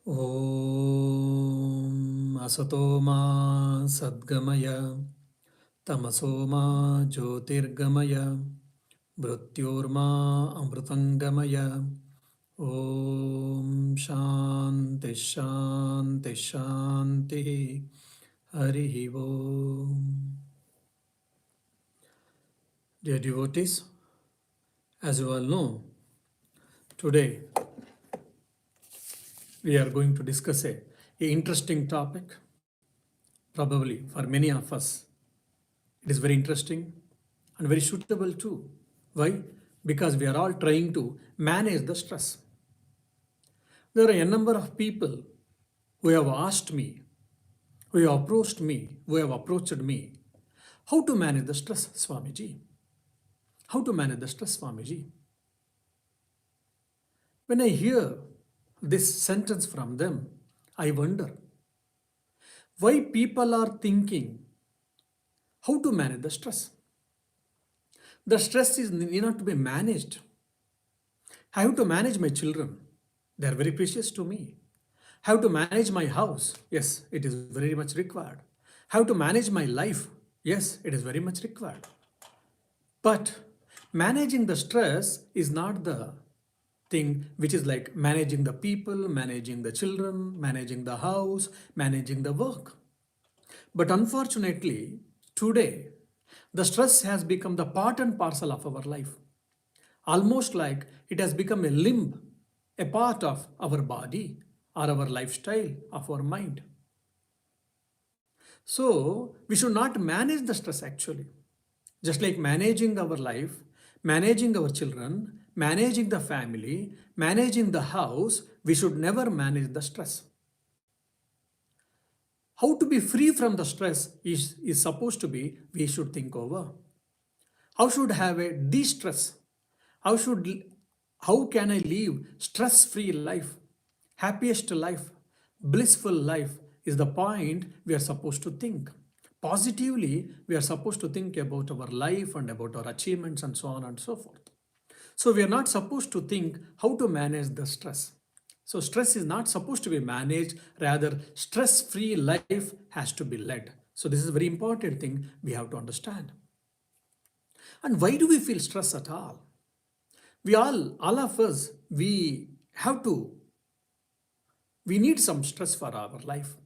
Om Asatoma Sadgamaya Tamasoma Jyotirgamaya Mrityorma Amrutangamaya Om Shanti Shanti Shanti Harihi Om. Dear devotees, as you all know, today we are going to discuss a interesting topic. Probably for many of us, it is very interesting and very suitable too. Why? Because we are all trying to manage the stress. There are a number of people who have asked me, who have approached me, who have approached me, how to manage the stress, Swamiji? How to manage the stress, Swamiji? When I hear this sentence from them, I wonder why people are thinking how to manage the stress. The stress is need not to be managed. I have to manage my children. They are very precious to me. How to manage my house? Yes, it is very much required. How to manage my life? Yes, it is very much required. But managing the stress is not the thing which is like managing the people, managing the children, managing the house, managing the work. But unfortunately, today, the stress has become the part and parcel of our life. Almost like it has become a limb, a part of our body or our lifestyle, of our mind. So, we should not manage the stress actually. Just like managing our life, managing our children, managing the family, managing the house, we should never manage the stress. How to be free from the stress is supposed to be, we should think over. How should have a de-stress? How should how can I live stress-free life? Happiest life, blissful life is the point we are supposed to think. Positively, we are supposed to think about our life and about our achievements and so on and so forth. So we are not supposed to think how to manage the stress. So stress is not supposed to be managed, rather stress-free life has to be led. So this is a very important thing we have to understand. And why do we feel stress at all? All of us, we need some stress for our life.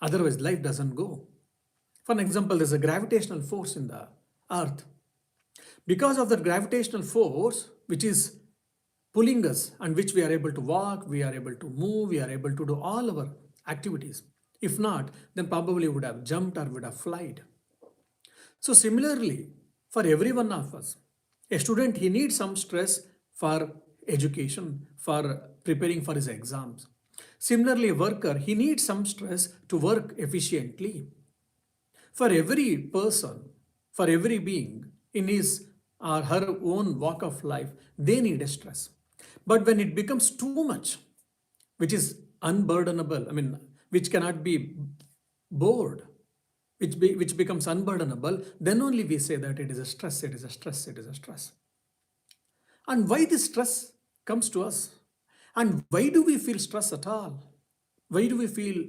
Otherwise, life doesn't go. For an example, there's a gravitational force in the earth. Because of the gravitational force, which is pulling us and which we are able to walk, we are able to move, we are able to do all our activities. If not, then probably would have jumped or would have flied. So similarly, for every one of us, a student, he needs some stress for education, for preparing for his exams. Similarly, a worker, he needs some stress to work efficiently. For every person, for every being in his or her own walk of life, they need a stress. But when it becomes too much, which is unburdenable, which cannot be bored, which becomes unburdenable, then only we say that it is a stress, it is a stress, it is a stress. And why this stress comes to us? And why do we feel stress at all? Why do we feel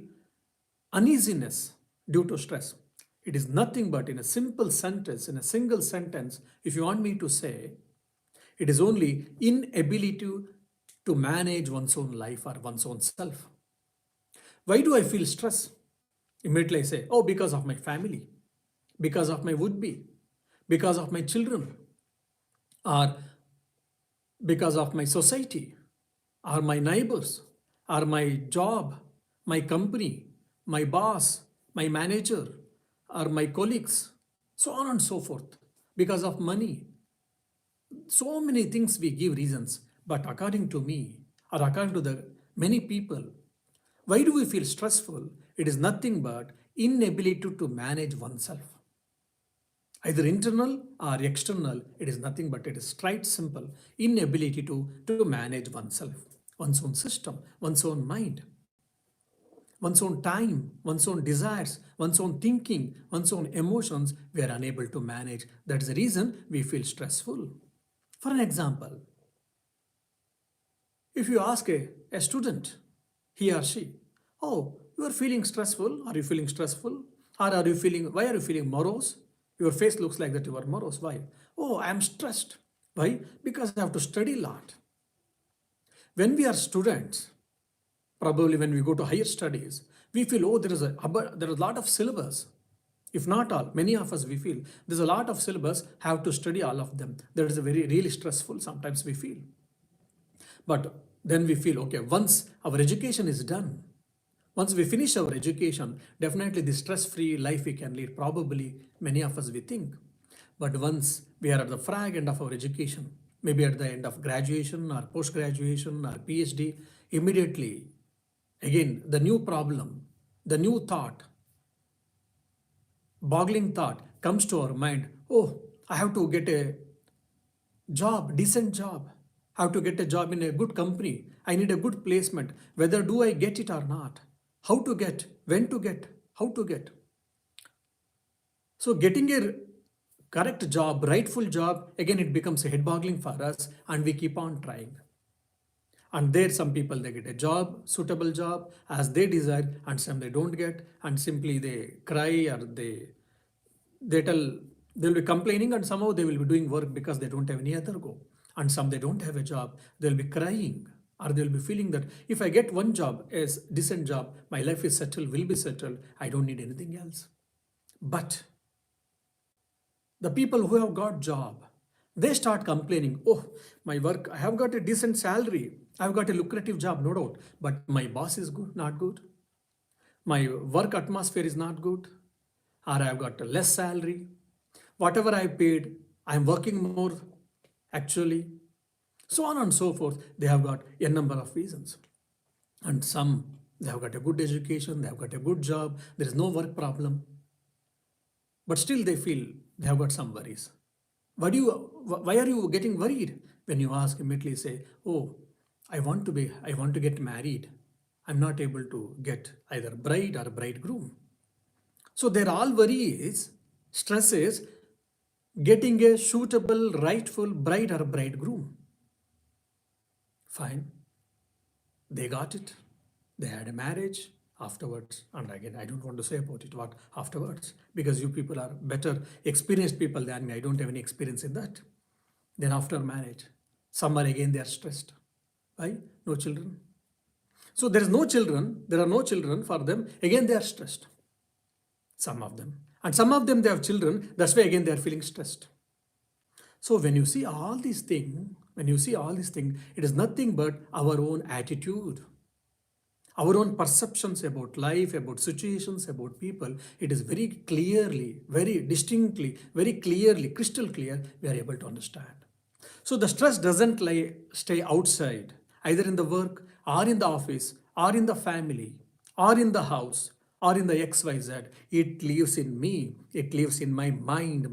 uneasiness due to stress? It is nothing but in a simple sentence, in a single sentence, if you want me to say, it is only inability to manage one's own life or one's own self. Why do I feel stress? Immediately I say, oh, because of my family, because of my would-be, because of my children, or because of my society, or my neighbors, or my job, my company, my boss, my manager, or my colleagues, so on and so forth, because of money. So many things we give reasons, but according to me, or according to the many people, why do we feel stressful? It is nothing but inability to manage oneself. Either internal or external, it is nothing but it is straight simple inability to manage oneself, one's own system, one's own mind, one's own time, one's own desires, one's own thinking, one's own emotions, we are unable to manage. That is the reason we feel stressful. For an example, if you ask a student, he or she. Oh, you are feeling stressful. Are you feeling stressful? Or are you feeling, why are you feeling morose? Your face looks like that you are morose. Why? Oh, I am stressed. Why? Because I have to study a lot. When we are students, probably when we go to higher studies, we feel, oh, there is a lot of syllabus. If not all, many of us we feel there's a lot of syllabus, have to study all of them. That is a very really stressful sometimes we feel. But then we feel, okay, once our education is done, once we finish our education, definitely the stress-free life we can lead, probably many of us we think. But once we are at the frag end of our education, maybe at the end of graduation or post-graduation or PhD, immediately, again, the new problem, the new thought, boggling thought comes to our mind. Oh, I have to get a job, decent job. I have to get a job in a good company. I need a good placement. Whether do I get it or not? How to get? When to get? How to get? So getting a correct job, rightful job, again it becomes a head boggling for us and we keep on trying. And there some people they get a job, suitable job as they desire, and some they don't get, and simply they cry or they tell they'll be complaining, and somehow they will be doing work because they don't have any other go. And some they don't have a job, they'll be crying, or they'll be feeling that if I get one job, a decent job, my life is settled, will be settled, I don't need anything else. But the people who have got job, they start complaining, oh, my work, I have got a decent salary, I've got a lucrative job, no doubt, but my boss is good, not good. My work atmosphere is not good, or I've got a less salary. Whatever I paid, I'm working more actually. So on and so forth. They have got a number of reasons. And some, they have got a good education, they have got a good job, there is no work problem. But still they feel they have got some worries. Why are you getting worried? When you ask, immediately say, oh, I want to get married. I'm not able to get either bride or bridegroom. So their all worry is, stress is getting a suitable, rightful bride or bridegroom. Fine. They got it. They had a marriage afterwards. And again, I don't want to say about it what afterwards, because you people are better experienced people than me. I don't have any experience in that. Then after marriage, somewhere again they are stressed. Why? No children. So there are no children for them. Again, they are stressed. Some of them. And some of them, they have children. That's why again, they are feeling stressed. So when you see all these things, it is nothing but our own attitude, our own perceptions about life, about situations, about people. It is very clearly, very distinctly, very clearly, crystal clear, we are able to understand. So the stress doesn't stay outside, either in the work or in the office or in the family or in the house or in the XYZ. It lives in me. It lives in my mind.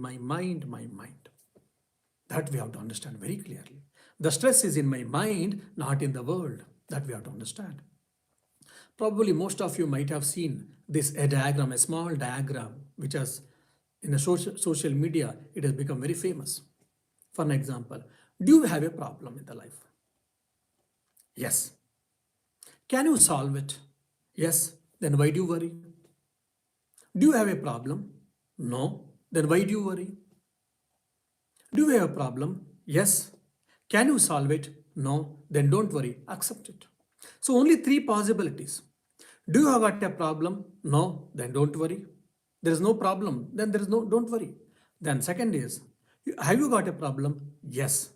That we have to understand very clearly. The stress is in my mind, not in the world. That we have to understand. Probably most of you might have seen this a diagram, a small diagram, which has in the social media, it has become very famous. For an example, do you have a problem in the life? Yes. Can you solve it? Yes. Then why do you worry? Do you have a problem? No. Then why do you worry? Do you have a problem? Yes. Can you solve it? No. Then don't worry. Accept it. So only three possibilities. Do you have got a problem? No. Then don't worry. There is no problem. Then there is no, don't worry. Then second is, have you got a problem? Yes.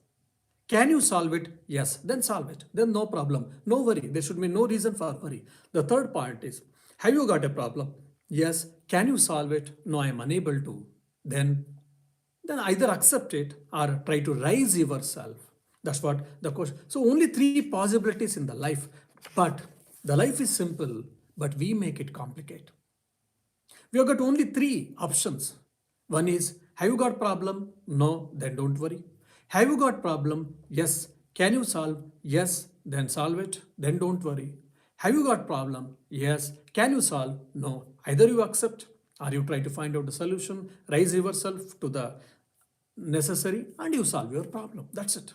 Can you solve it? Yes. Then solve it. Then no problem. No worry. There should be no reason for worry. The third part is, have you got a problem? Yes. Can you solve it? No, I am unable to. Then either accept it or try to rise yourself. That's what the question. So only three possibilities in the life, but the life is simple, but we make it complicated. We have got only three options. One is, have you got problem? No, then don't worry. Have you got problem? Yes. Can you solve? Yes. Then solve it. Then don't worry. Have you got problem? Yes. Can you solve? No. Either you accept or you try to find out the solution, raise yourself to the necessary, and you solve your problem. That's it.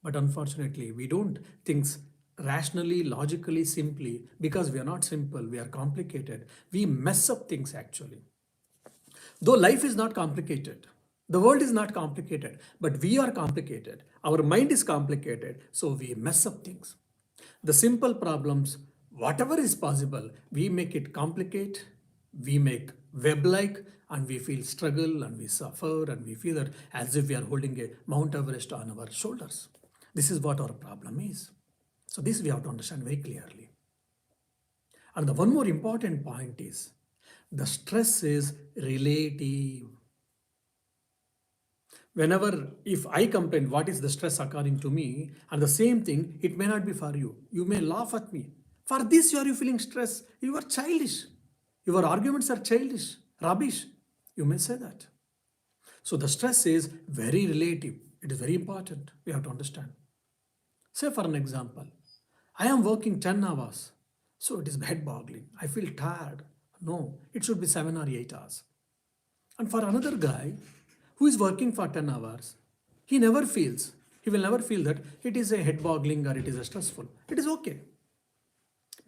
But unfortunately, we don't think rationally, logically, simply, because we are not simple, we are complicated. We mess up things actually. Though life is not complicated, the world is not complicated, but we are complicated. Our mind is complicated, so we mess up things. The simple problems, whatever is possible, we make it complicate, we make web like, and we feel struggle and we suffer and we feel that as if we are holding a Mount Everest on our shoulders. This is what our problem is. So, this we have to understand very clearly. And the one more important point is the stress is relative. Whenever, if I complain, what is the stress according to me, and the same thing, it may not be for you. You may laugh at me. For this, you are you feeling stress. You are childish. Your arguments are childish, rubbish. You may say that. So the stress is very relative. It is very important. We have to understand. Say for an example, I am working 10 hours. So it is head boggling. I feel tired. No, it should be 7 or 8 hours. And for another guy who is working for 10 hours, he will never feel that it is a head boggling or it is a stressful. It is okay.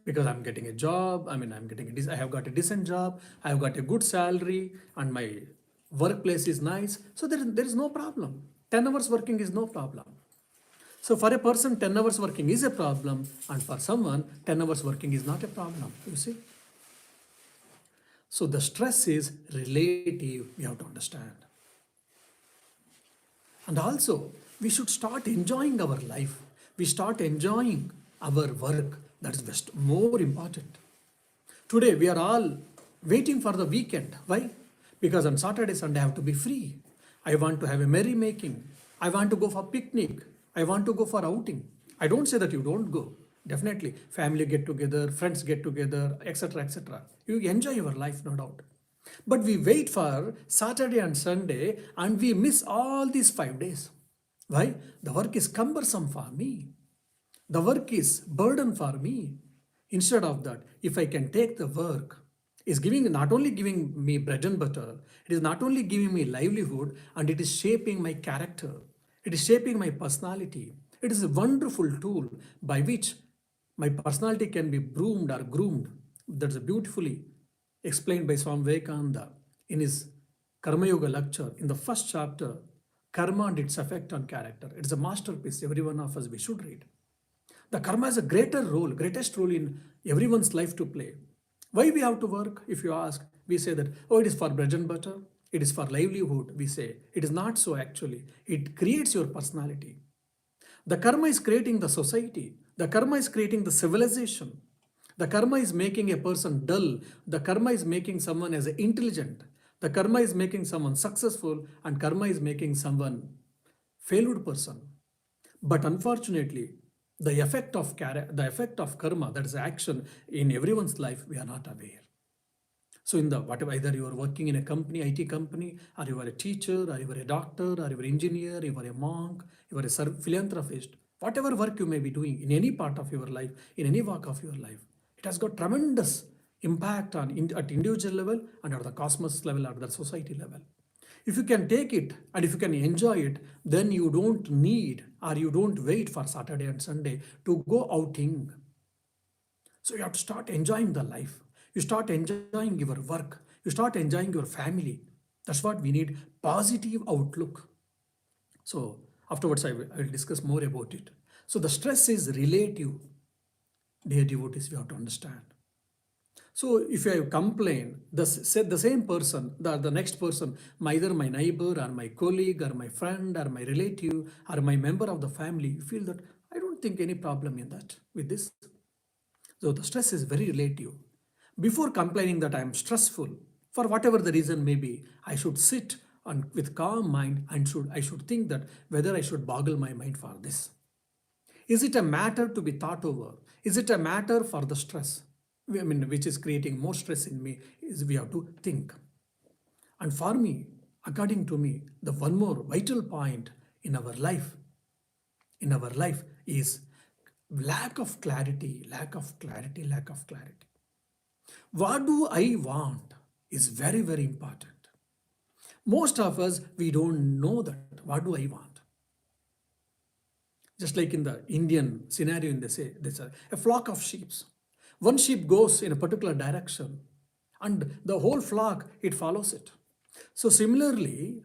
Because I'm getting a job, I have got a decent job, I have got a good salary, and my workplace is nice. So there is no problem. 10 hours working is no problem. So for a person, 10 hours working is a problem, and for someone, 10 hours working is not a problem. You see? So the stress is relative, we have to understand. And also, we should start enjoying our life. We start enjoying our work. That is best, more important. Today, we are all waiting for the weekend. Why? Because on Saturday, Sunday, I have to be free. I want to have a merrymaking. I want to go for picnic. I want to go for outing. I don't say that you don't go. Definitely, family get together, friends get together, etc., etc. You enjoy your life, no doubt. But we wait for Saturday and Sunday and we miss all these 5 days. Why? The work is cumbersome for me. The work is burden for me. Instead of that, if I can take the work, is giving not only giving me bread and butter, it is not only giving me livelihood, and it is shaping my character. It is shaping my personality. It is a wonderful tool by which my personality can be broomed or groomed. That's beautifully explained by Swami Vivekananda in his Karma Yoga lecture in the first chapter, Karma and its effect on character. It's a masterpiece. Every one of us we should read. The karma has a greatest role in everyone's life to play. Why we have to work? If you ask, we say that, oh, it is for bread and butter, it is for livelihood. We say it is not so actually. It creates your personality. The karma is creating the society. The karma is creating the civilization. The karma is making a person dull. The karma is making someone as intelligent. The karma is making someone successful, and karma is making someone failed person. But unfortunately, the effect of karma, that is action in everyone's life, we are not aware. So in the whatever, either you are working in a company, IT company, or you are a teacher, or you are a doctor, or you are an engineer, you are a monk, you are a philanthropist, whatever work you may be doing in any part of your life, in any walk of your life, it has got tremendous impact on at individual level and at the cosmos level, at the society level. If you can take it and if you can enjoy it, then you don't need or you don't wait for Saturday and Sunday to go outing. So you have to start enjoying the life. You start enjoying your work. You start enjoying your family. That's what we need, positive outlook. So afterwards I will discuss more about it. So the stress is relative. Dear devotees, we have to understand. So if I complain, the same person, the next person, either my neighbor or my colleague or my friend or my relative or my member of the family, feel that I don't think any problem in that with this. So the stress is very relative. Before complaining that I am stressful, for whatever the reason may be, I should sit and with calm mind and I should think that whether I should boggle my mind for this. Is it a matter to be thought over? Is it a matter for the stress? Which is creating more stress in me, is we have to think. And for me, according to me, the one more vital point in our life is lack of clarity. What do I want is very, very important. Most of us, we don't know that. What do I want? Just like in the Indian scenario, they say there's a flock of sheep. One sheep goes in a particular direction, and the whole flock it follows it. So similarly,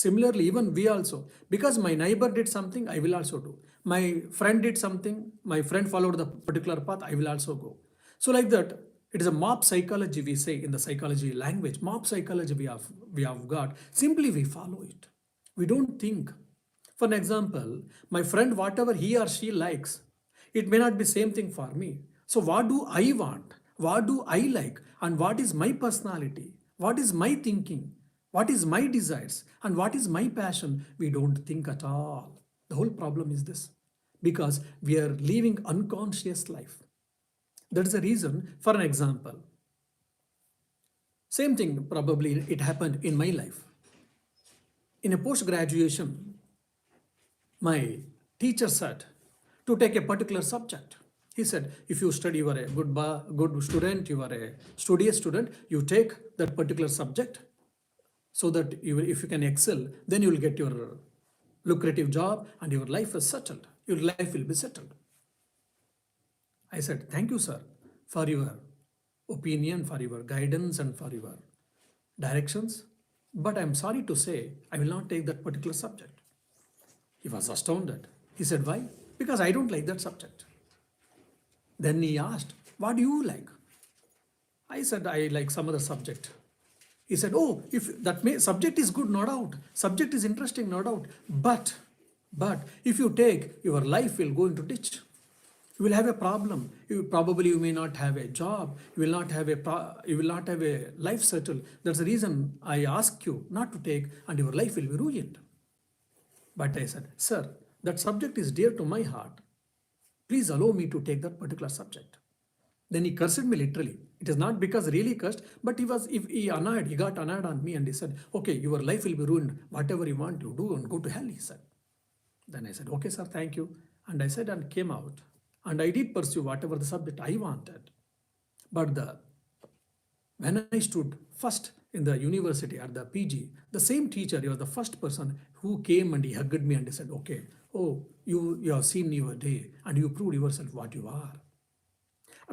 even we also, because my neighbor did something, I will also do. My friend did something, my friend followed the particular path, I will also go. So like that, it is a mob psychology we say in the psychology language. Mob psychology we have got. Simply we follow it. We don't think. For an example, my friend, whatever he or she likes, it may not be same thing for me. So what do I want? What do I like? And what is my personality? What is my thinking? What is my desires? And what is my passion? We don't think at all. The whole problem is this. Because we are living unconscious life. That is the reason, for an example. Same thing probably it happened in my life. In a post-graduation, my teacher said to take a particular subject. He said, if you study, you are a good student, you are a studious student, you take that particular subject so that if you can excel, then you will get your lucrative job and your life is settled. Your life will be settled. I said, thank you, sir, for your opinion, for your guidance, and for your directions. But I'm sorry to say, I will not take that particular subject. He was astounded. He said, why? Because I don't like that subject. Then he asked, what do you like? I said, I like some other subject. He said, oh, if that subject is good, no doubt. Subject is interesting, no doubt. But if you take, your life will go into ditch. You will have a problem. You may not have a job. You will not have a life settled. That's the reason I ask you not to take, and your life will be ruined. But I said, sir, that subject is dear to my heart. Please allow me to take that particular subject. Then he cursed me literally. It is not because really cursed, but he got annoyed on me, and he said, okay, your life will be ruined. Whatever you want to do and go to hell, he said. Then I said, okay, sir, thank you. And I said and came out. And I did pursue whatever the subject I wanted. But when I stood first in the university at the PG, the same teacher, he was the first person who came and he hugged me and he said, okay, oh, you have seen your day and you proved yourself what you are.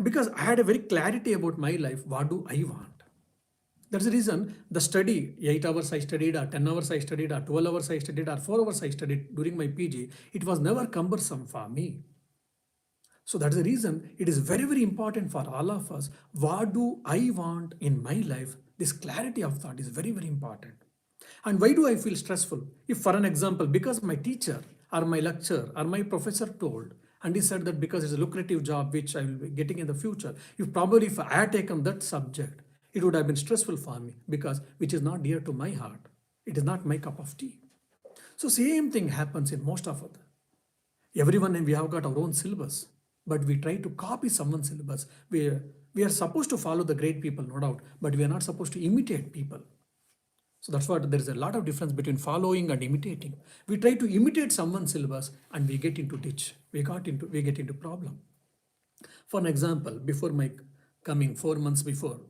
Because I had a very clarity about my life, what do I want? That's the reason the study, 8 hours I studied, or 10 hours I studied, or 12 hours I studied, or 4 hours I studied during my PG, it was never cumbersome for me. So that's the reason it is very, very important for all of us. What do I want in my life? This clarity of thought is very, very important. And why do I feel stressful? If, for an example, because my teacher or my lecturer or my professor told, and he said that because it's a lucrative job which I will be getting in the future, if I had taken that subject, it would have been stressful for me because which is not dear to my heart. It is not my cup of tea. So same thing happens in most of us. Everyone, we have got our own syllabus, but we try to copy someone's syllabus. We are supposed to follow the great people, no doubt, but we are not supposed to imitate people. So that's what there is a lot of difference between following and imitating. We try to imitate someone's syllabus and we get into ditch. We get into problem. For an example, before my coming 4 months before,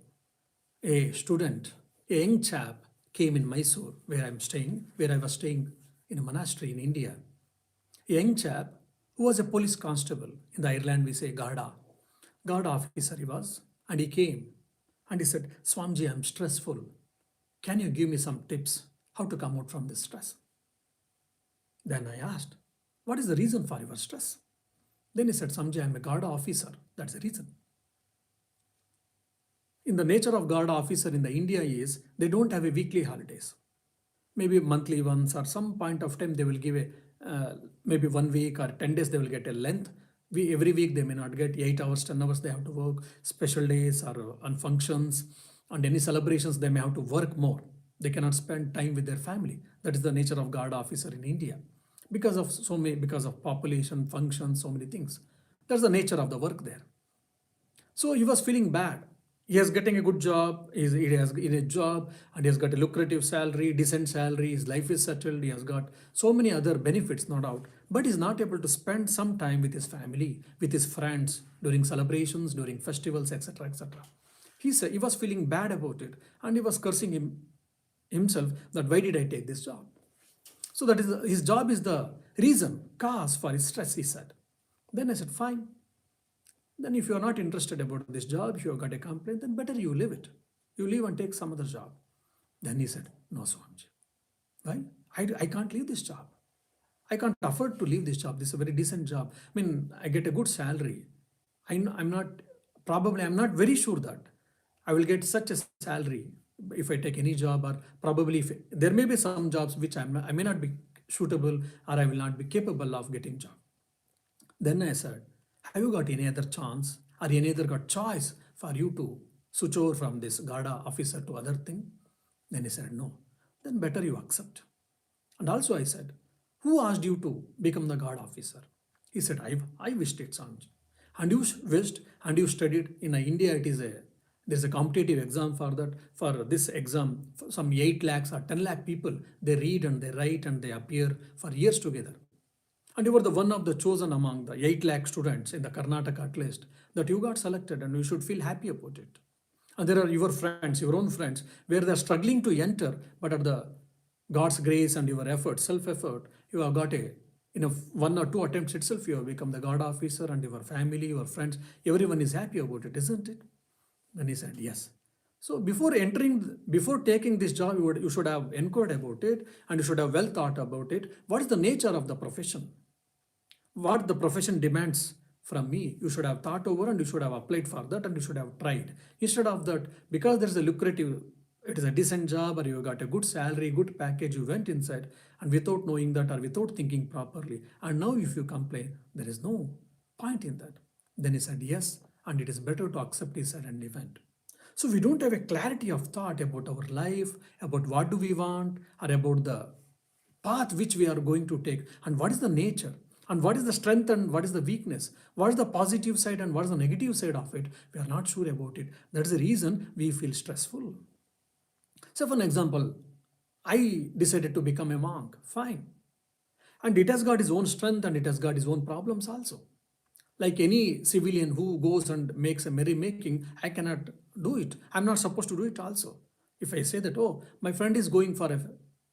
a student, a young chap came in Mysore where I was staying in a monastery in India. A young chap who was a police constable. In the Ireland we say Garda officer he was, and he came and he said, Swamiji, I'm stressful. Can you give me some tips how to come out from this stress? Then I asked, what is the reason for your stress? Then he said, Swamiji, I'm a Garda officer. That's the reason. In the nature of Garda officer in the India is they don't have a weekly holidays. Maybe monthly once or some point of time they will give maybe 1 week or 10 days they will get a length. Every week they may not get 8 hours, 10 hours they have to work, special days or on functions and any celebrations they may have to work more. They cannot spend time with their family. That is the nature of Guard officer in India. Because of population, functions, so many things. That's the nature of the work there. So he was feeling bad. He is getting a good job, he has in a job and he has got a lucrative salary, decent salary, his life is settled, he has got so many other benefits, no doubt, but he's not able to spend some time with his family, with his friends, during celebrations, during festivals, etc., etc. He said he was feeling bad about it and he was cursing himself that why did I take this job? So that is his job is the reason, cause for his stress, he said. Then I said, fine. Then if you are not interested about this job, if you have got a complaint, then better you leave it. You leave and take some other job. Then he said, no, Swamiji. Why? I can't leave this job. I can't afford to leave this job. This is a very decent job. I mean, I get a good salary. I'm not, probably, I'm not very sure that I will get such a salary if I take any job, or probably if there may be some jobs which I may not be suitable, or I will not be capable of getting job. Then I said, have you got any other chance or any other got choice for you to switch over from this Gada officer to other thing? Then he said, no. Then better you accept. And also I said, who asked you to become the guard officer? He said, I wished it, Swamiji. And you wished and you studied. In India, there's a competitive exam for that. For this exam, for some 8 lakhs or 10 lakh people, they read and they write and they appear for years together. And you were the one of the chosen among the 8 lakh students in the Karnataka at least, that you got selected, and you should feel happy about it. And there are your friends, your own friends, where they're struggling to enter, but at the God's grace and your effort, self-effort, you have got in 1 or 2 attempts itself, you have become the guard officer, and your family, your friends, everyone is happy about it, isn't it? Then he said, yes. So before taking this job, you should have inquired about it, and you should have well thought about it. What is the nature of the profession? What the profession demands from me, you should have thought over, and you should have applied for that, and you should have tried. Instead of that, because there is a lucrative, it is a decent job, or you got a good salary, good package, you went inside, and without knowing that or without thinking properly, and now if you complain, there is no point in that. Then he said, yes, and it is better to accept, he said, and event. So we don't have a clarity of thought about our life, about what do we want, or about the path which we are going to take, and what is the nature, and what is the strength, and what is the weakness, what is the positive side and what is the negative side of it. We are not sure about it. That is the reason we feel stressful. So for an example, I decided to become a monk, fine. And it has got its own strength and it has got its own problems also. Like any civilian who goes and makes a merrymaking, I cannot do it. I'm not supposed to do it also. If I say that, oh, my friend is going for a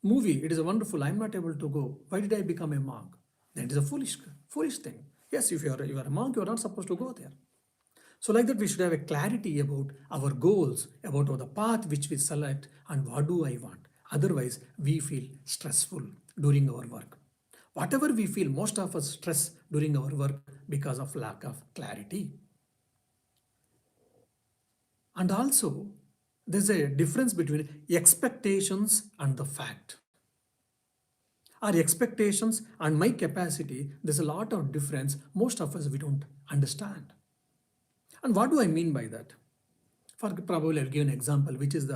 movie, it is a wonderful, I'm not able to go. Why did I become a monk? Then it is a foolish thing. Yes, if you are a monk, you are not supposed to go there. So like that, we should have a clarity about our goals, about the path which we select, and what do I want. Otherwise, we feel stressful during our work. Whatever we feel, most of us stress during our work because of lack of clarity. And also, there's a difference between expectations and the fact. Our expectations and my capacity, there's a lot of difference. Most of us, we don't understand. And what do I mean by that? For probably I'll give an example, which is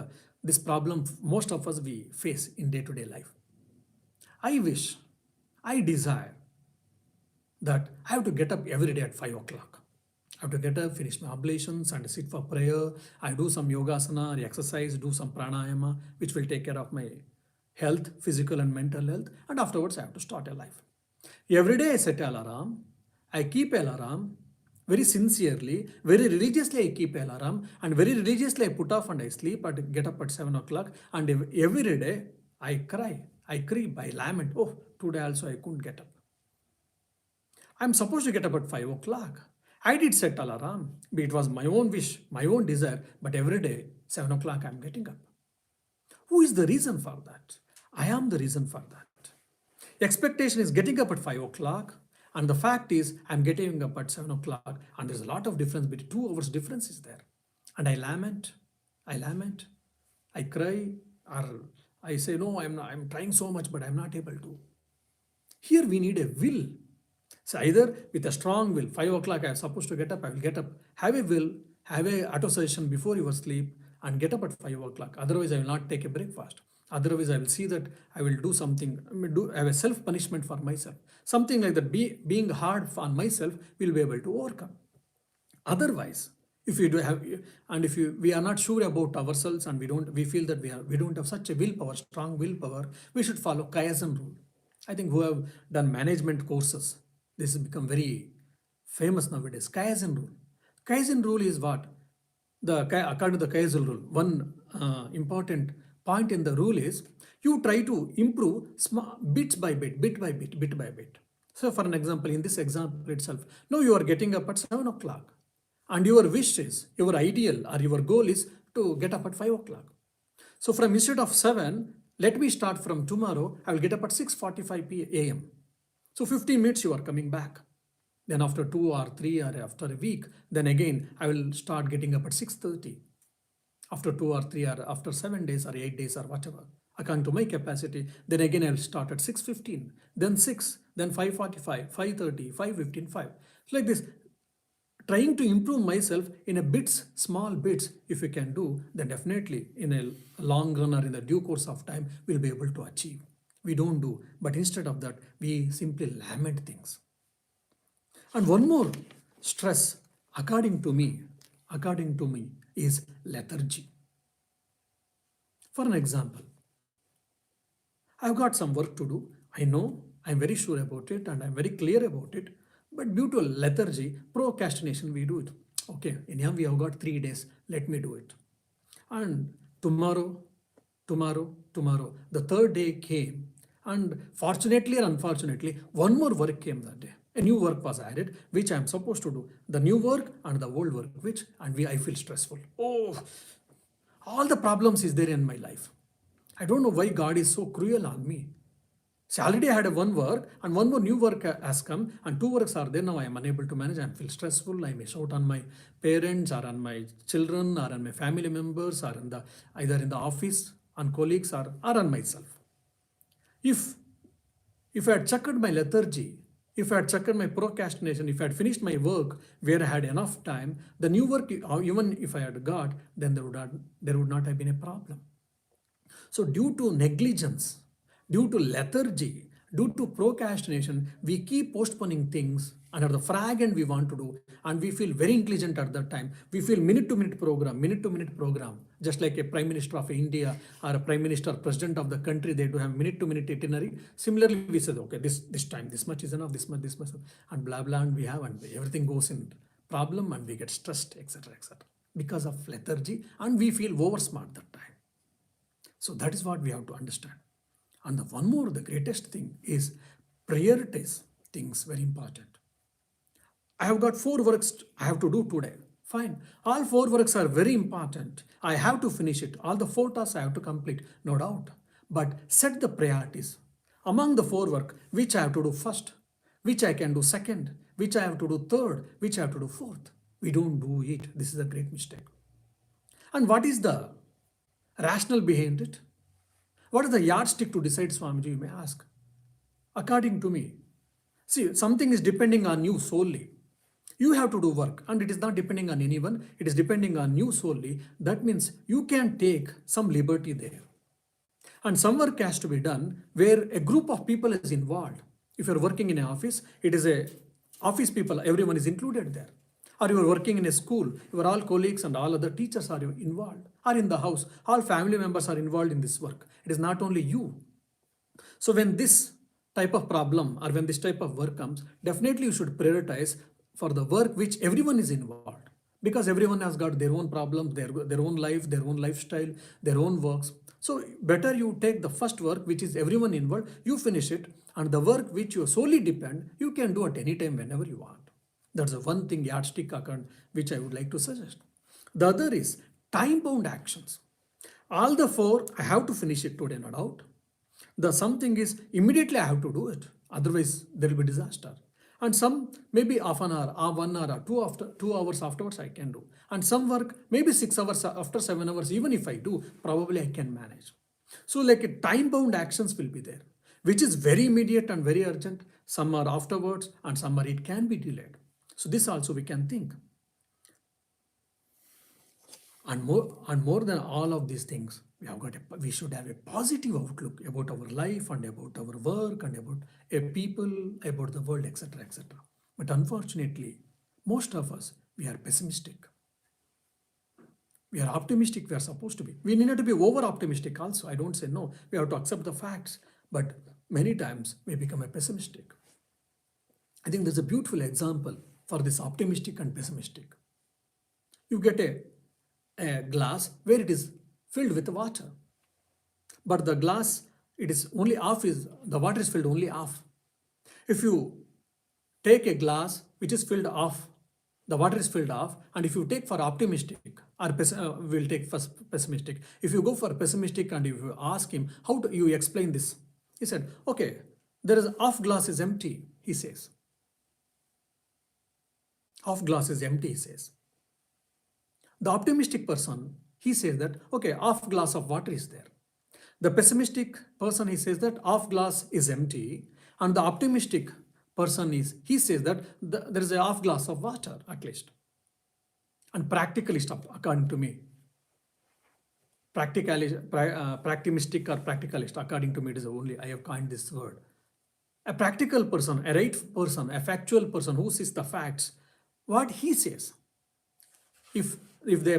this problem most of us we face in day-to-day life. I wish, I desire that I have to get up every day at 5 o'clock. I have to get up, finish my oblations and sit for prayer. I do some yogasana or exercise, do some pranayama, which will take care of my health, physical and mental health. And afterwards, I have to start a life. Every day I set an alarm. I keep an alarm very sincerely, very religiously I keep an alarm, and very religiously I put off and I sleep and get up at 7 o'clock. And every day I cry, I creep, I lament, oh, today also I couldn't get up. I'm supposed to get up at 5 o'clock. I did set alarm, but it was my own wish, my own desire, but every day, 7 o'clock, I'm getting up. Who is the reason for that? I am the reason for that. Expectation is getting up at 5 o'clock, and the fact is I'm getting up at 7 o'clock, and there's a lot of difference, between 2 hours difference is there. And I lament, I cry, or I say, no, I'm trying so much, but I'm not able to. Here we need a will. So either with a strong will, 5 o'clock I'm supposed to get up, I will get up. Have a will, have a auto session before your sleep and get up at 5 o'clock. Otherwise I will not take a breakfast. Otherwise I will see that I will do something, I have a self-punishment for myself. Something like that, being hard on myself, will be able to overcome. Otherwise, if we do have, and if we are not sure about ourselves and we feel that we don't have such a willpower, strong willpower, we should follow Kaizen rule. I think who have done management courses, this has become very famous nowadays. Kaizen rule. Kaizen rule is what? According to the Kaizen rule, one important point in the rule is You try to improve small, bits by bit, bit by bit, bit by bit. So, for an example, in this example itself, now you are getting up at 7 o'clock, and your wish is, your ideal or your goal is to get up at 5 o'clock. So, from instead of 7, let me start from tomorrow, I will get up at 6:45 a.m. So, 15 minutes you are coming back. Then after 2 or 3 or after a week, then again I will start getting up at 6:30. After 2 or 3 or after 7 days or 8 days or whatever, according to my capacity, then again I will start at 6:15, then 6, then 5:45, 5:30, 5:15, 5. Like this, trying to improve myself in a bits, small bits, if we can do, then definitely in a long run or in the due course of time, we'll be able to achieve. We don't do, but instead of that, we simply lament things. And one more stress, according to me, is lethargy. For an example, I've got some work to do. I know, I'm very sure about it, and I'm very clear about it. But due to lethargy, procrastination, we do it. Okay, anyhow, we have got 3 days. Let me do it. And tomorrow, the third day came. And fortunately or unfortunately, one more work came that day. A new work was added, which I'm supposed to do. The new work and the old work, I feel stressful. Oh, all the problems is there in my life. I don't know why God is so cruel on me. See, already I had a one work and one more new work has come and 2 works are there. Now I am unable to manage. I feel stressful. I may shout on my parents or on my children or on my family members or either in the office, on colleagues or on myself. If I had checked my lethargy, if I had checked my procrastination, if I had finished my work where I had enough time, the new work, even if I had got, then there would not have been a problem. So due to negligence, due to lethargy, due to procrastination, we keep postponing things under the frag end we want to do, and we feel very intelligent at that time. We feel minute to minute program, just like a Prime Minister of India or a Prime Minister, President of the country, they do have minute to minute itinerary. Similarly, we said, okay, this time, this much is enough, this much, and blah, blah, and we have, and everything goes in problem, and we get stressed, etc., because of lethargy, and we feel oversmart that time. So that is what we have to understand. And the greatest thing is prioritize things, very important. I have got 4 works I have to do today. Fine. All 4 works are very important. I have to finish it. All the 4 tasks I have to complete, no doubt. But set the priorities. Among the 4 work, which I have to do first, which I can do second, which I have to do third, which I have to do fourth. We don't do it. This is a great mistake. And what is the rationale behind it? What is the yardstick to decide, Swamiji, you may ask? According to me, see, something is depending on you solely. You have to do work and it is not depending on anyone. It is depending on you solely. That means you can take some liberty there. And some work has to be done where a group of people is involved. If you're working in an office, it is a office people, everyone is included there. Or you are working in a school, your all colleagues and all other teachers are involved. Or in the house, all family members are involved in this work. It is not only you. So when this type of problem or when this type of work comes, definitely you should prioritize for the work which everyone is involved. Because everyone has got their own problems, their own life, their own lifestyle, their own works. So better you take the first work which is everyone involved, you finish it, and the work which you solely depend, you can do at any time whenever you want. That's the one thing yardstick account which I would like to suggest. The other is time-bound actions. All the 4, I have to finish it today, no doubt. The something is immediately I have to do it. Otherwise, there will be disaster. And some maybe half an hour, or 1 hour, or 2 hours afterwards I can do. And some work maybe 6 hours after 7 hours, even if I do, probably I can manage. So like a time-bound actions will be there, which is very immediate and very urgent. Some are afterwards and some are it can be delayed. So this also we can think. And more than all of these things, we should have a positive outlook about our life and about our work and about a people, about the world, etc., etc. But unfortunately, most of us, we are pessimistic. We are optimistic, we are supposed to be. We need not to be over-optimistic also. I don't say no. We have to accept the facts. But many times, we become a pessimistic. I think there's a beautiful example for this optimistic and pessimistic. You get a glass where it is filled with water. But the glass it is only half is, the water is filled only half. If you take a glass which is filled half, the water is filled half, and if you take for optimistic or we'll take first pessimistic. If you go for pessimistic and if you ask him, how do you explain this? He said, okay, there is half glass is empty, he says. Half glass is empty, he says. The optimistic person, he says that, okay, half glass of water is there. The pessimistic person, he says that half glass is empty, and the optimistic person is, he says that there is a half glass of water at least. And practicalist, according to me, practimistic or practicalist, according to me, it is only, I have coined this word. A practical person, a right person, a factual person who sees the facts, what he says. If they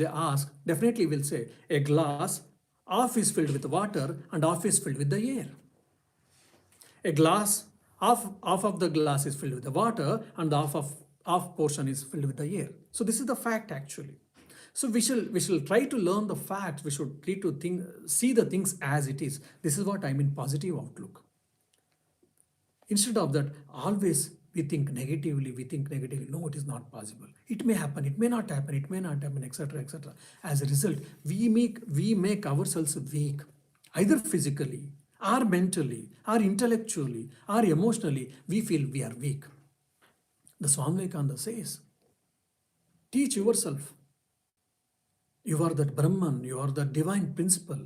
ask, definitely will say a glass half is filled with water and half is filled with the air. A glass, half of the glass is filled with the water and the half portion is filled with the air. So this is the fact actually. So we shall try to learn the facts. We should try to see the things as it is. This is what I mean positive outlook. Instead of that, always we think negatively. No, it is not possible. It may happen, it may not happen, etc., etc. As a result, we make ourselves weak, either physically, or mentally, or intellectually, or emotionally. We feel we are weak. The Swami Vivekananda says, teach yourself. You are that Brahman, you are the divine principle.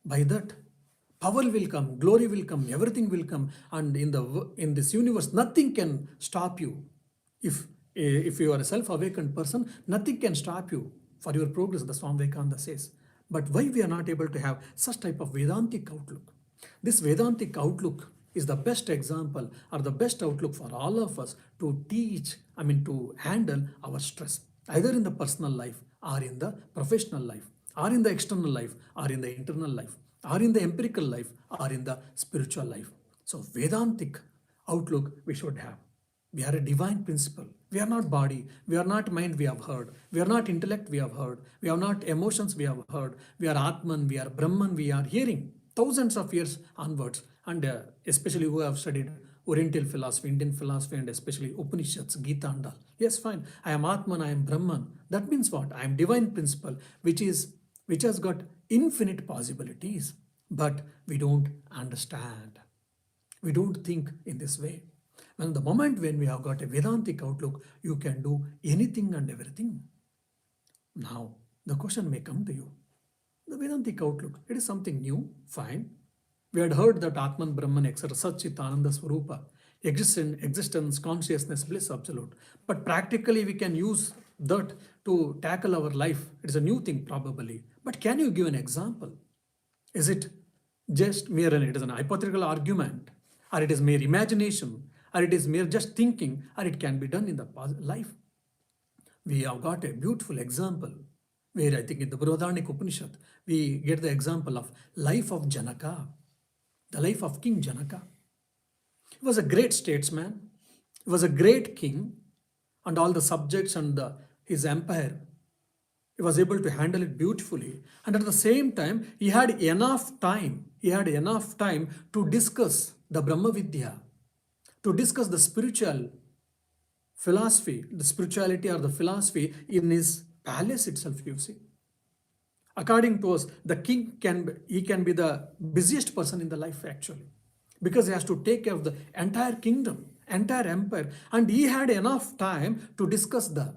By that, power will come, glory will come, everything will come, and in this universe, nothing can stop you. If you are a self-awakened person, nothing can stop you for your progress, the Swami Vivekananda says. But why we are not able to have such type of Vedantic outlook? This Vedantic outlook is the best example or the best outlook for all of us to to handle our stress, either in the personal life or in the professional life, or in the external life, or in the internal life, or in the empirical life, or in the spiritual life. So Vedantic outlook we should have. We are a divine principle. We are not body. We are not mind, we have heard. We are not intellect, we have heard. We are not emotions, we have heard. We are Atman, we are Brahman, we are hearing. Thousands of years onwards, and especially who have studied Oriental philosophy, Indian philosophy, and especially Upanishads, Gita and all. Yes, fine. I am Atman, I am Brahman. That means what? I am divine principle, which has got infinite possibilities, but we don't understand. We don't think in this way. And the moment when we have got a Vedantic outlook, you can do anything and everything. Now, the question may come to you. The Vedantic outlook, it is something new, fine. We had heard that Atman, Brahman, etc., Satchit, Ananda, Swarupa, existence, consciousness, bliss, absolute. But practically we can use that to tackle our life. It is a new thing probably. But can you give an example? Is it just it is an hypothetical argument, or it is mere imagination, or it is mere just thinking, or it can be done in the life? We have got a beautiful example where I think in the Vedantic Upanishad, we get the example of life of Janaka, the life of King Janaka. He was a great statesman, he was a great king, and all the subjects and his empire, he was able to handle it beautifully. And at the same time, he had enough time to discuss the Brahma Vidya, to discuss the spiritual philosophy, the spirituality or the philosophy in his palace itself, you see. According to us, the king can be the busiest person in the life actually, because he has to take care of the entire kingdom, entire empire, and he had enough time to discuss the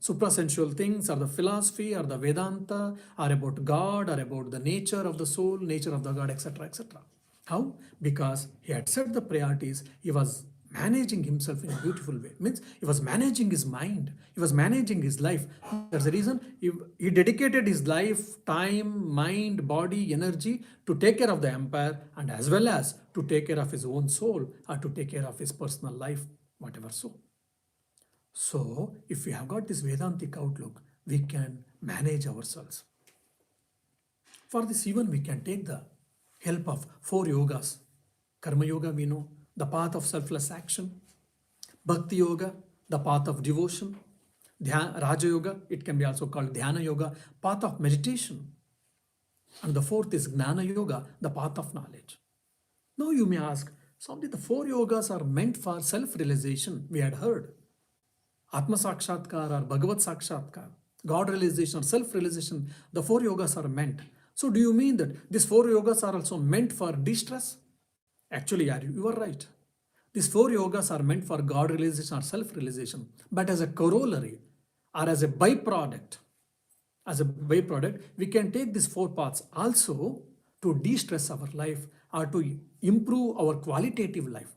suprasensual things or the philosophy or the Vedanta or about God or about the nature of the soul, nature of the God, etc., etc. How? Because he had set the priorities, he was managing himself in a beautiful way. Means he was managing his mind, he was managing his life. That's the reason he dedicated his life, time, mind, body, energy to take care of the empire, and as well as to take care of his own soul or to take care of his personal life, whatever so. So if we have got this Vedantic outlook, we can manage ourselves. For this even we can take the help of 4 yogas. Karma Yoga, we know, the path of selfless action. Bhakti Yoga, the path of devotion. Raja Yoga, it can be also called Dhyana Yoga, path of meditation. And the fourth is Gnana Yoga, the path of knowledge. Now you may ask, Swami, the four yogas are meant for self-realization, we had heard. Atma Sakshatkar or Bhagavat Sakshatkar, God realization or self-realization, the four yogas are meant. So do you mean that these four yogas are also meant for distress? Actually, you are right. These four yogas are meant for God realization or self-realization, but as a corollary or as a byproduct, we can take these four paths also to de-stress our life or to improve our qualitative life.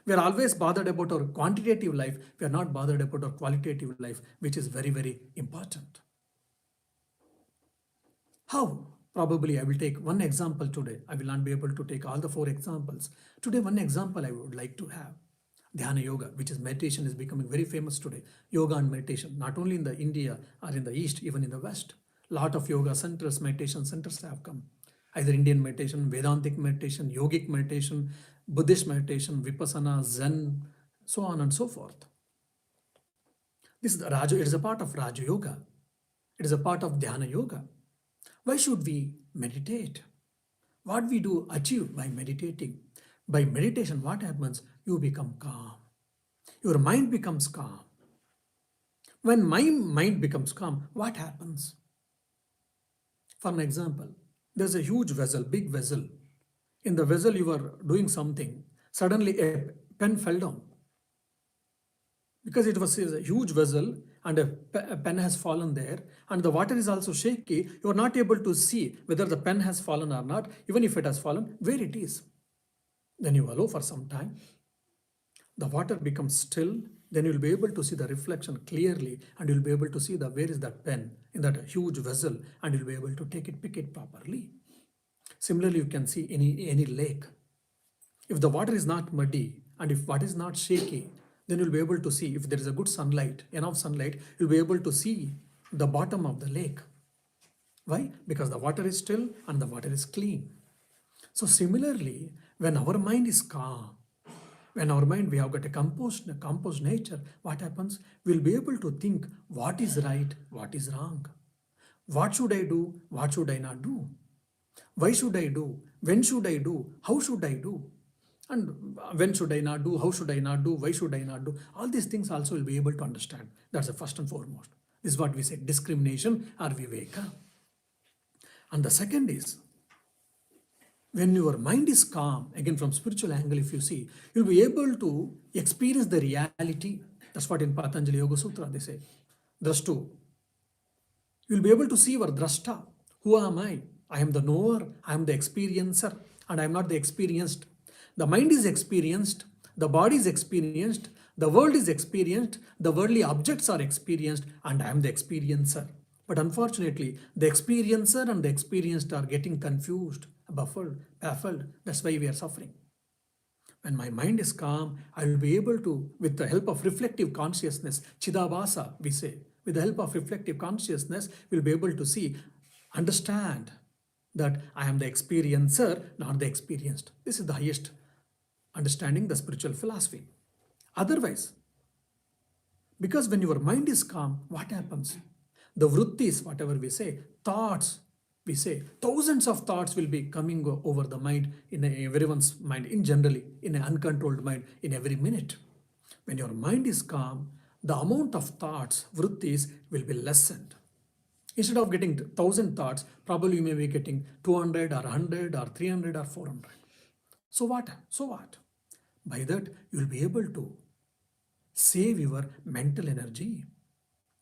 We are always bothered about our quantitative life. We are not bothered about our qualitative life, which is very, very important. How? Probably I will take one example today. I will not be able to take all the four examples. Today, one example I would like to have. Dhyana yoga, which is meditation, is becoming very famous today. Yoga and meditation, not only in the India or in the East, even in the West. Lot of yoga centers, meditation centers have come. Either Indian meditation, Vedantic meditation, yogic meditation, Buddhist meditation, Vipassana, Zen, so on and so forth. This is the Raja, it is a part of Raja Yoga. It is a part of Dhyana Yoga. Why should we meditate? What we do achieve by meditating? By meditation, what happens? You become calm. Your mind becomes calm. When my mind becomes calm, what happens? For an example, there's a huge vessel, big vessel. In the vessel, you are doing something. Suddenly, a pen fell down. Because it was a huge vessel and a pen has fallen there and the water is also shaky, you are not able to see whether the pen has fallen or not, even if it has fallen, where it is. Then you allow for some time. The water becomes still, then you will be able to see the reflection clearly and you will be able to see where is that pen in that huge vessel and you will be able to pick it properly. Similarly, you can see any lake. If the water is not muddy and if water is not shaky, then you'll be able to see if there is a good sunlight, enough sunlight, you'll be able to see the bottom of the lake. Why? Because the water is still and the water is clean. So similarly, when our mind is calm, when our mind, we have got a composed nature, what happens? We'll be able to think what is right, what is wrong. What should I do? What should I not do? Why should I do? When should I do? How should I do? And when should I not do? How should I not do? Why should I not do? All these things also will be able to understand. That's the first and foremost. This is what we say, discrimination or viveka. And the second is, when your mind is calm, again from spiritual angle, if you see, you'll be able to experience the reality. That's what in Patanjali Yoga Sutra they say, drashtu. You'll be able to see your drashta. Who am I? I am the knower, I am the experiencer, and I am not the experienced. The mind is experienced, the body is experienced, the world is experienced, the worldly objects are experienced, and I am the experiencer. But unfortunately, the experiencer and the experienced are getting confused, baffled. That's why we are suffering. When my mind is calm, I will be able to, with the help of reflective consciousness, Chidabhasa, we say, with the help of reflective consciousness, we'll be able to see, understand that I am the experiencer, not the experienced. This is the highest understanding, the spiritual philosophy. Otherwise, because when your mind is calm, what happens? The vrittis, whatever we say, thoughts, we say, thousands of thoughts will be coming over the mind, in everyone's mind, in generally, in an uncontrolled mind, in every minute. When your mind is calm, the amount of thoughts, vrittis, will be lessened. Instead of getting 1,000 thoughts, probably you may be getting 200 or 100 or 300 or 400. So what? By that, you will be able to save your mental energy.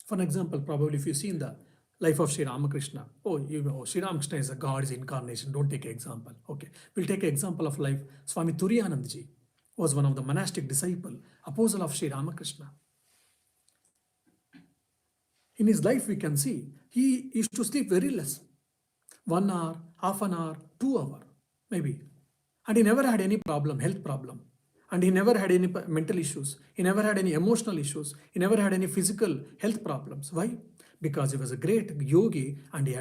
For an example, probably if you see in the life of Sri Ramakrishna, Sri Ramakrishna is a God, is incarnation, don't take an example. Okay, we'll take an example of life. Swami Turiyanandji was one of the monastic disciple, apostle of Sri Ramakrishna. In his life, we can see he used to sleep very less. 1 hour, half an hour, 2 hours, maybe. And he never had any problem, health problem. And he never had any mental issues. He never had any emotional issues. He never had any physical health problems. Why? Because he was a great yogi and he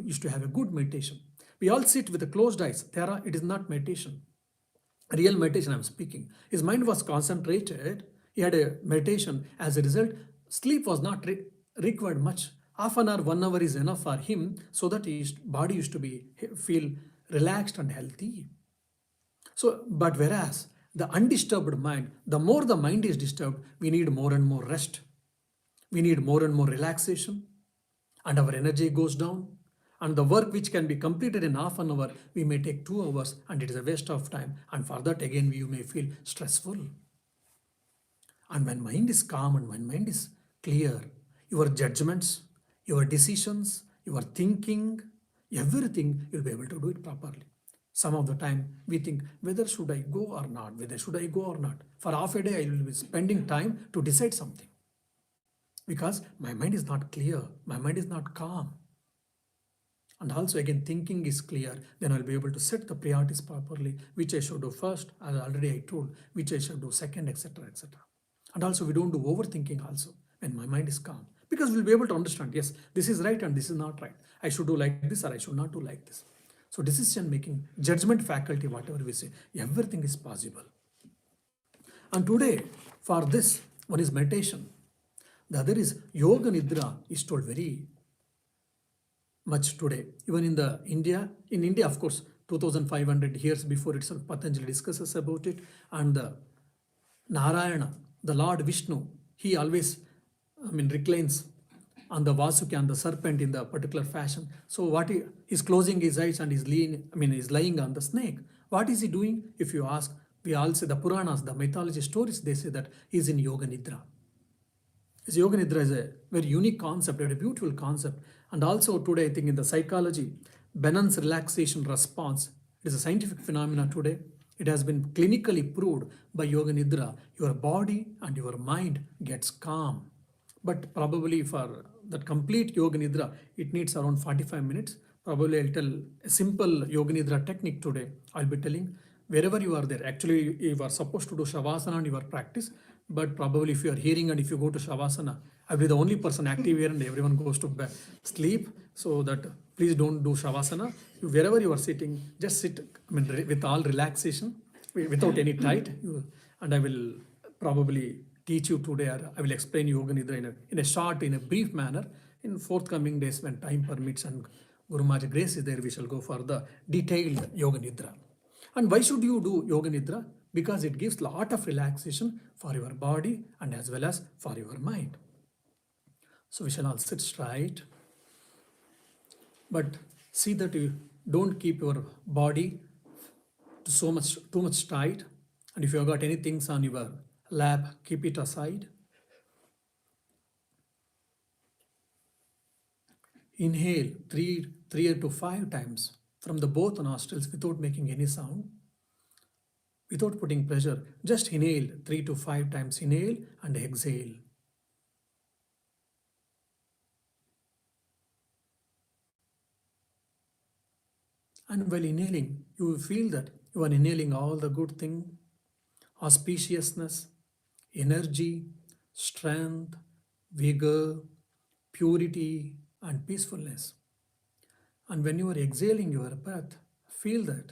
used to have a good meditation. We all sit with the closed eyes. It is not meditation. Real meditation I'm speaking. His mind was concentrated. He had a meditation. As a result, sleep was not required much. Half an hour, 1 hour is enough for him so that his body used to be feel relaxed and healthy. So, but whereas the undisturbed mind, the more the mind is disturbed, we need more and more rest. We need more and more relaxation, and our energy goes down. And the work which can be completed in half an hour, we may take 2 hours, and it is a waste of time. And for that, again, you may feel stressful. And when mind is calm and when mind is clear, your judgments, your decisions, your thinking, everything, you'll be able to do it properly. Some of the time we think whether should I go or not, whether should I go or not. For half a day I will be spending time to decide something because my mind is not clear, my mind is not calm. And also again thinking is clear, then I'll be able to set the priorities properly, which I should do first, as already I told, which I should do second, etc. etc. And also we don't do overthinking also when my mind is calm. Because we'll be able to understand, yes, this is right and this is not right. I should do like this or I should not do like this. So decision making, judgment faculty, whatever we say, everything is possible. And today, for this, one is meditation. The other is yoga nidra is told very much today. Even in India, of course, 2500 years before itself, Patanjali discusses about it. And the Narayana, the Lord Vishnu, he always, reclines on the Vasuki, on the serpent in the particular fashion. So what he is closing his eyes and is lying on the snake. What is he doing? If you ask, we all say the Puranas, the mythology stories, they say that he's in Yoga Nidra. This Yoga Nidra is a very unique concept, a very beautiful concept. And also today, I think in the psychology, Benen's relaxation response, it is a scientific phenomenon today. It has been clinically proved by Yoga Nidra. Your body and your mind gets calm. But probably for that complete Yoga Nidra, it needs around 45 minutes. Probably I'll tell a simple Yoga Nidra technique today. I'll be telling wherever you are there. Actually, you are supposed to do Shavasana in your practice, but probably if you are hearing and if you go to Shavasana, I'll be the only person active here and everyone goes to sleep. So that please don't do Shavasana. Wherever you are sitting, just sit with all relaxation, without any tight. And I will probably teach you today, or I will explain Yoga Nidra in a short, in a brief manner. In forthcoming days, when time permits and Guru Maharaj grace is there, we shall go for the detailed Yoga Nidra. And why should you do Yoga Nidra? Because it gives lot of relaxation for your body and as well as for your mind. So we shall all sit straight. But see that you don't keep your body too much tight. And if you have got any things on your lap, keep it aside. Inhale three to 5 times from the both nostrils without making any sound, without putting pressure. Just inhale 3 to 5 times. Inhale and exhale. And while inhaling, you will feel that you are inhaling all the good thing, auspiciousness, energy, strength, vigor, purity, and peacefulness. And when you are exhaling your breath, feel that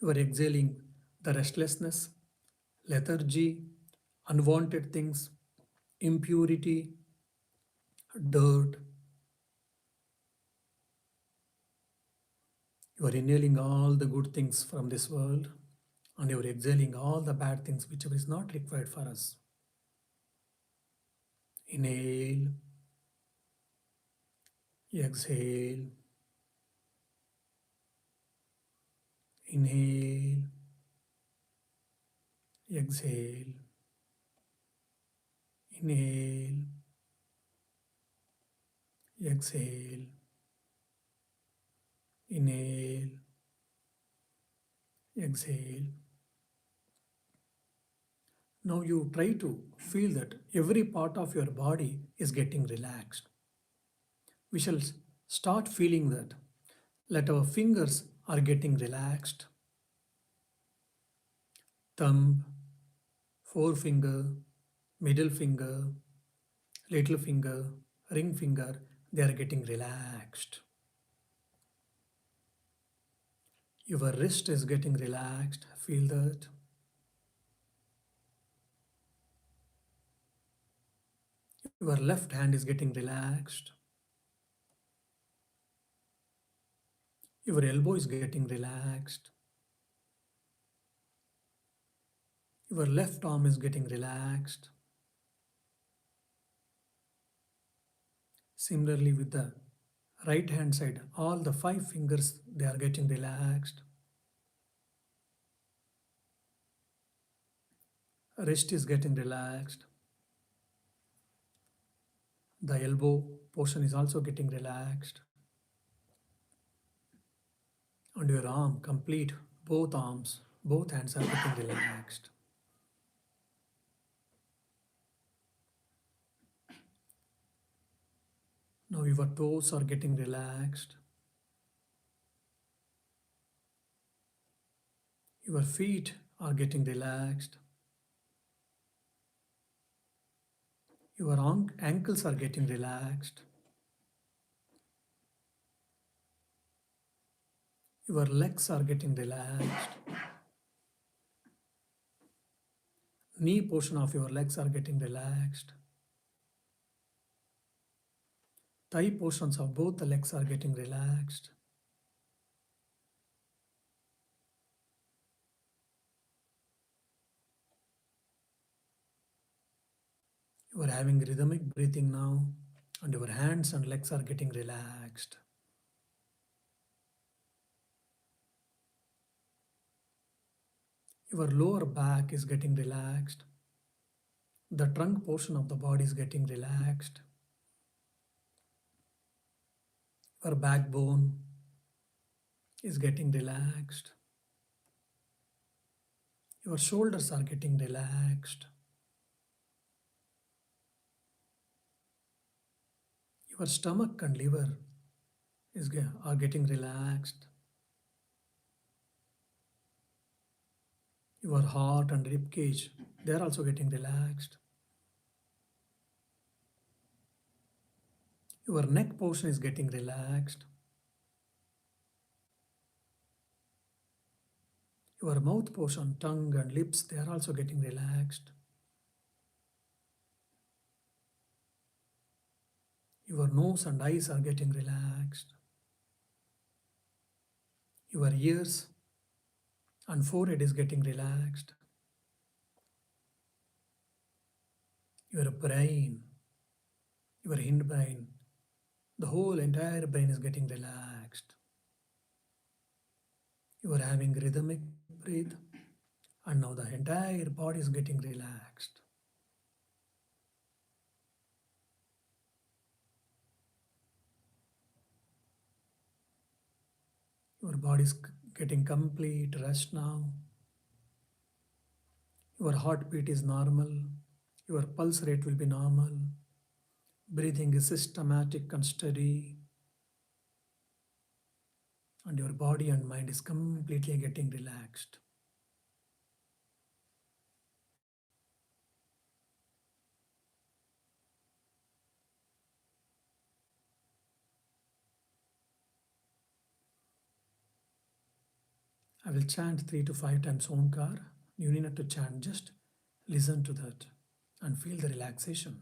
you are exhaling the restlessness, lethargy, unwanted things, impurity, dirt. You are inhaling all the good things from this world and you are exhaling all the bad things whichever is not required for us. Inhale, exhale, inhale, exhale, inhale, exhale, inhale, exhale. Now you try to feel that every part of your body is getting relaxed. We shall start feeling that. Let our fingers are getting relaxed. Thumb, forefinger, middle finger, little finger, ring finger, they are getting relaxed. Your wrist is getting relaxed. Feel that. Your left hand is getting relaxed. Your elbow is getting relaxed. Your left arm is getting relaxed. Similarly, with the right hand side, all the five fingers they are getting relaxed. Wrist is getting relaxed. The elbow portion is also getting relaxed. And your arm, complete, both arms, both hands are getting relaxed. Now your toes are getting relaxed. Your feet are getting relaxed. Your ankles are getting relaxed. Your legs are getting relaxed. Knee portion of your legs are getting relaxed. Thigh portions of both the legs are getting relaxed. You are having rhythmic breathing now, and your hands and legs are getting relaxed. Your lower back is getting relaxed. The trunk portion of the body is getting relaxed. Your backbone is getting relaxed. Your shoulders are getting relaxed. Your stomach and liver are getting relaxed. Your heart and rib cage, they are also getting relaxed. Your neck portion is getting relaxed. Your mouth portion, tongue and lips, they are also getting relaxed. Your nose and eyes are getting relaxed. Your ears and forehead is getting relaxed. Your brain, your hindbrain, the whole entire brain is getting relaxed. You are having rhythmic breathe, and now the entire body is getting relaxed. Your body is getting complete rest now. Your heartbeat is normal. Your pulse rate will be normal. Breathing is systematic and steady. And your body and mind is completely getting relaxed. I will chant 3 to 5 times Omkar. You need not to chant, just listen to that and feel the relaxation.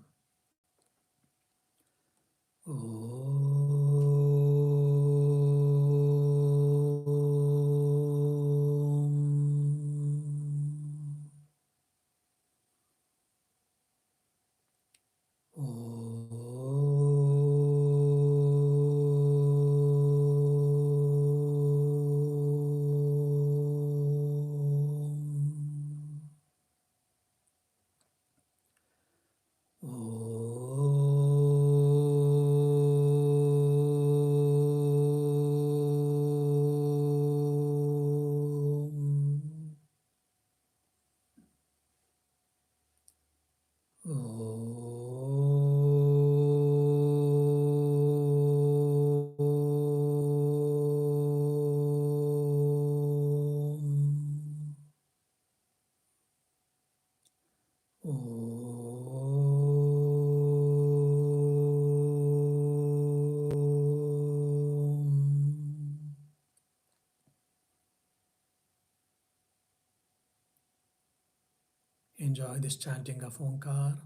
Enjoy this chanting of Omkar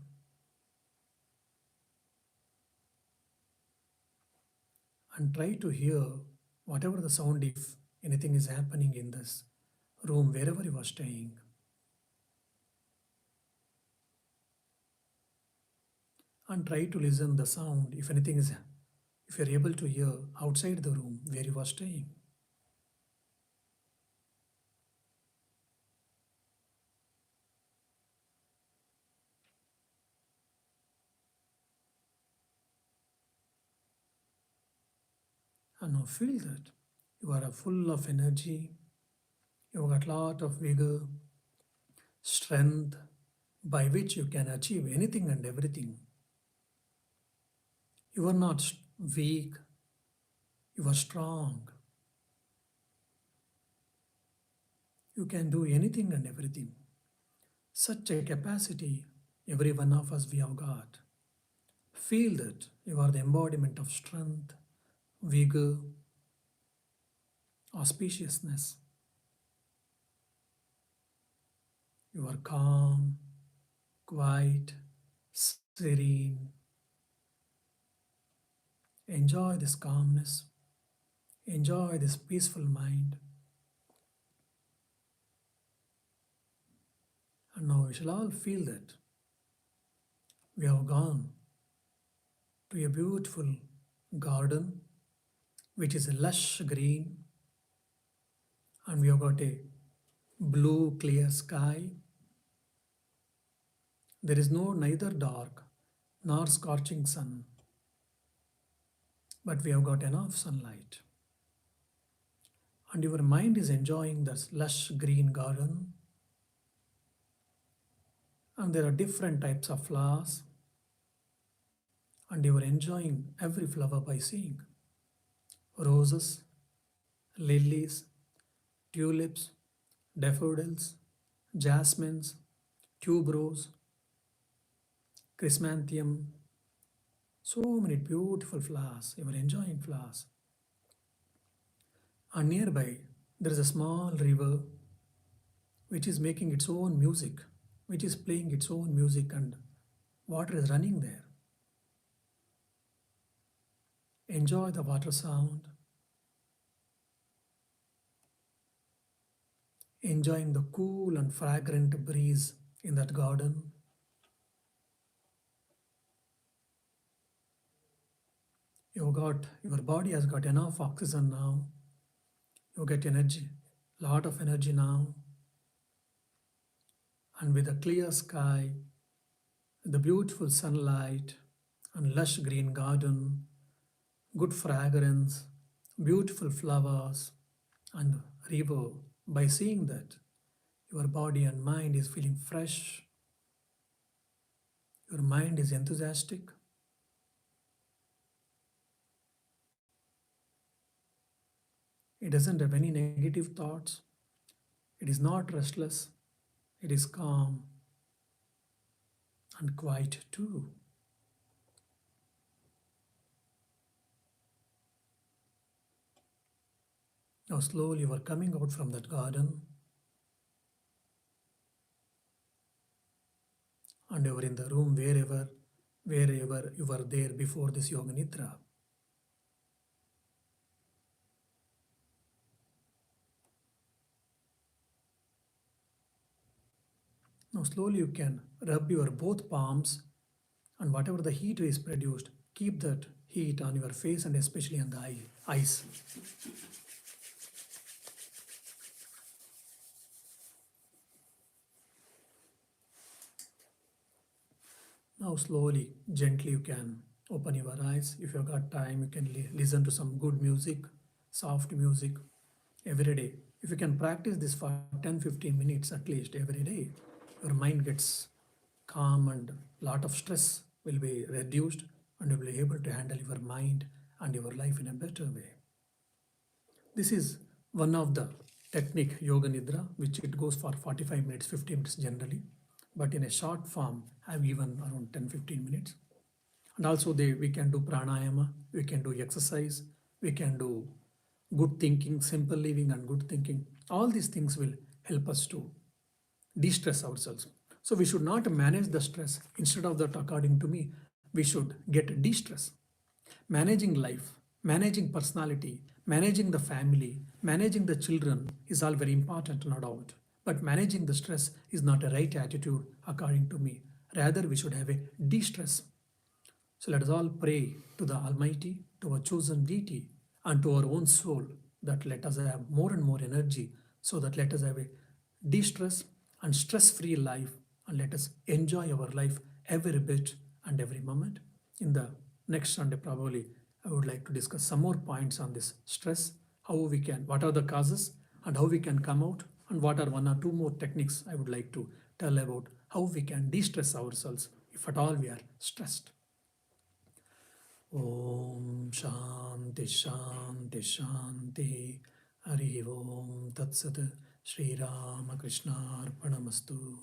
and try to hear whatever the sound, if anything is happening in this room, wherever you are staying, and try to listen the sound if anything is, if you're able to hear outside the room where you are staying. And now feel that you are full of energy, you've got lot of vigor, strength, by which you can achieve anything and everything. You are not weak, you are strong. You can do anything and everything. Such a capacity, every one of us we have got. Feel that you are the embodiment of strength, vigor, auspiciousness. You are calm, quiet, serene. Enjoy this calmness. Enjoy this peaceful mind. And now we shall all feel that we have gone to a beautiful garden which is lush green, and we have got a blue clear sky. There is no neither dark nor scorching sun, but we have got enough sunlight. And your mind is enjoying this lush green garden, and there are different types of flowers, and you are enjoying every flower by seeing roses, lilies, tulips, daffodils, jasmines, tuberose, chrysanthemum, so many beautiful flowers. You are enjoying flowers. And nearby, there is a small river which is making its own music, which is playing its own music, and water is running there. Enjoy the water sound, enjoying the cool and fragrant breeze in that garden. Your body has got enough oxygen now. You get energy, lot of energy now. And with a clear sky, the beautiful sunlight and lush green garden, good fragrance, beautiful flowers and river, by seeing that, your body and mind is feeling fresh, your mind is enthusiastic. It doesn't have any negative thoughts. It is not restless. It is calm and quiet too. Now slowly you are coming out from that garden, and you are in the room wherever you were there before this Yoga Nidra. Now slowly you can rub your both palms, and whatever the heat is produced, keep that heat on your face and especially on the eyes. Now slowly, gently you can open your eyes. If you've got time, you can listen to some good music, soft music every day. If you can practice this for 10-15 minutes at least every day, your mind gets calm and lot of stress will be reduced, and you'll be able to handle your mind and your life in a better way. This is one of the technique Yoga Nidra, which it goes for 45 minutes, 50 minutes generally. But in a short form, I've given around 10-15 minutes. And also we can do pranayama, we can do exercise, we can do good thinking, simple living and good thinking. All these things will help us to de-stress ourselves. So we should not manage the stress. Instead of that, according to me, we should get de-stress. Managing life, Managing personality, managing the family, managing the children is all very important, no doubt. But managing the stress is not a right attitude, according to me. Rather, we should have a de stress. So let us all pray to the Almighty, to our chosen deity, and to our own soul that let us have more and more energy, so that let us have a de stress and stress free life, and let us enjoy our life every bit and every moment. In the next Sunday, probably, I would like to discuss some more points on this stress, how we can, what are the causes, and how we can come out, and what are one or two more techniques I would like to tell about how we can de stress ourselves if at all we are stressed. Om Shanti Shanti Shanti. Hari Om Tat Sat. Shri Rama Krishna Arpanamastu.